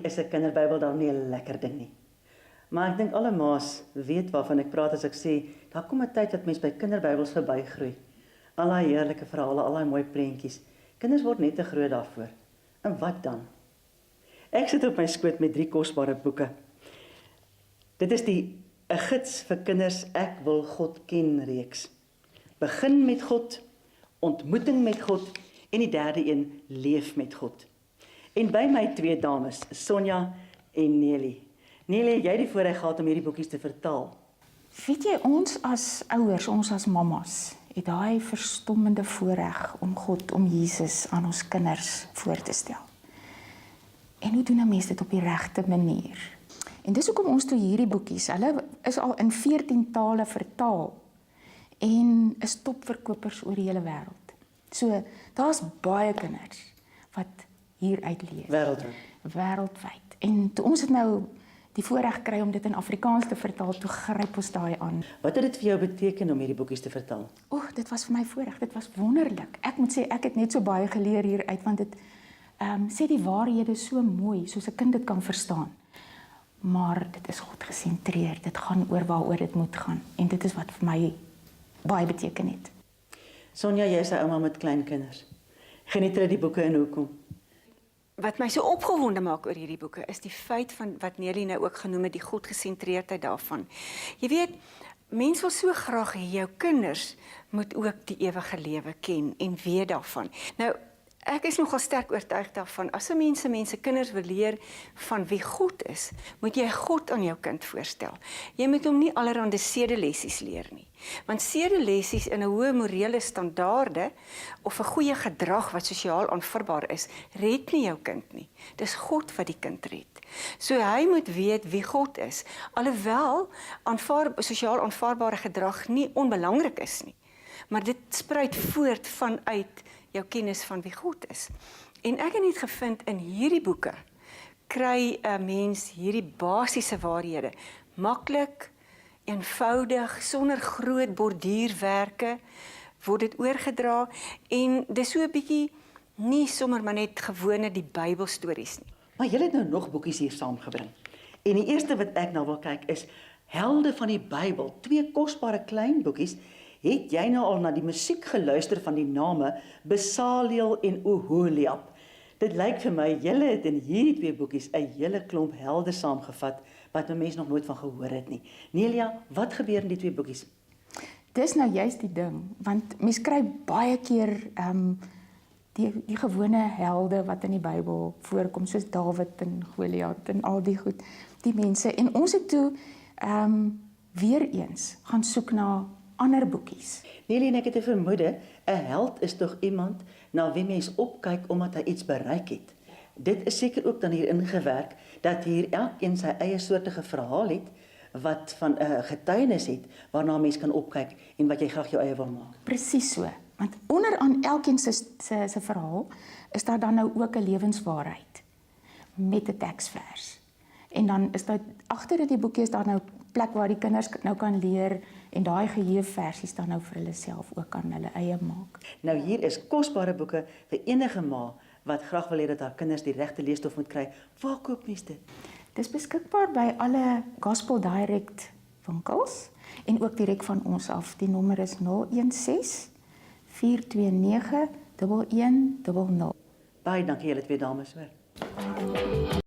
Is 'n kinderbybel dan nie 'n lekker ding nie. Maar ek dink alle ma's weet waarvan ek praat as ek sê, daar kom 'n tyd dat mens by kinderbybels verbygroei. Al daai heerlike verhale, al daai mooi prentjies. Kinders word net te groot daarvoor. En wat dan? Ek sit op my skoot met 3 kosbare boeke. Dit is 'n gids vir kinders Ek wil God ken reeks. Begin met God, ontmoeting met God en die derde een, leef met God. En by my 2 dames, Sonja en Nelly. Nelly, jy het die voorreg gehad om hierdie boekies te vertaal. Weet jy, ons as ouers, ons as mammas, het daai verstommende voorreg om God, om Jesus aan ons kinders voor te stel. En hoe doen 'n mens dit op die regte manier? En dis hoekom ons toe hierdie boekies, hulle is al in 14 tale vertaal en is topverkopers oor die hele wêreld. So, daar's baie kinders wat hier uitleef. Wêreldwyd. En toe ons het nou die voorreg gekry om dit in Afrikaans te vertaal, toe gryp ons daai aan. Wat het dit vir jou beteken om hierdie boekies te vertaal? Dit was vir my voorreg, dit was wonderlik. Ek moet sê, ek het net so baie geleer hieruit, want dit sê die waarhede so mooi, soos 'n kind dit kan verstaan. Maar dit is God gesentreerd, dit gaan oor waaroor dit moet gaan. En dit is wat vir my baie beteken het. Sonja, jy is 'n ouma met klein kinders. Geniet jy die boeke en hoekom? Wat my so opgewonde maak oor hierdie boeke is die feit van wat Nelly nou ook genoem het, die godgesentreerdheid daarvan. Jy weet, mens wil so graag hê jou kinders moet ook die ewige lewe ken en weet daarvan. Nou, ek is nogal sterk oortuig daarvan, as 'n mense kinders wil leer van wie God is, moet jy God aan jou kind voorstel. Jy moet hom nie allerhande sedelessies leer nie. Want sedelessies in 'n hoë morele standaarde of 'n goeie gedrag wat sosiaal aanvaarbaar is, red nie jou kind nie. Dis God wat die kind red. So hy moet weet wie God is, alhoewel sosiaal aanvaarbare gedrag nie onbelangrik is nie. Maar dit spruit voort vanuit jou kennis van wie God is. En ek het net gevind in hierdie boeke kry 'n mens hierdie basiese waarhede maklik, eenvoudig, sonder groot borduurwerke word dit oorgedra en dis so 'n bietjie nie sommer maar net gewone die Bybelstories nie. Maar jy het nou nog boekies hier saamgebring. En die eerste wat ek nou wil kyk is Helde van die Bybel, 2 kosbare klein boekies. Het jy nou al na die musiek geluister van die name Besaliel en Oholiab? Dit lyk vir my, julle het in hierdie 2 boekies 'n hele klomp helde saamgevat, wat 'n mens nog nooit van gehoor het nie. Nelia, wat gebeur in die 2 boekies? Dis nou juist die ding, want mens kry baie keer die gewone helde wat in die Bybel voorkom, soos Dawid en Goliat en al die goed, die mense. En ons het toe weer eens gaan soek na ander boekies. Nelly en ek het 'n vermoede, 'n held is tog iemand na wie mens opkyk omdat hy iets bereik het. Dit is seker ook dan hier ingewerk, dat hier elkeen sy eie soortige verhaal het, wat van 'n getuienis het, waarna mens kan opkyk en wat jy graag jou eie wil maak. Presies so, want onder aan elkeen se verhaal, is daar dan nou ook 'n lewenswaarheid, met 'n teksvers. En dan is daar, agter in die boekie is daar nou plek waar die kinders nou kan leer, en daai geheueversies dan nou vir hulle self ook kan hulle eie maak. Nou hier is kosbare boeke vir enige ma wat graag wil hê dat haar kinders die regte leesstof moet kry. Waar koop mens dit? Dis beskikbaar by alle Gospel Direct winkels en ook direk van ons af. Die nommer is 016 429 1100. Baie dankie julle 2 dames hoor.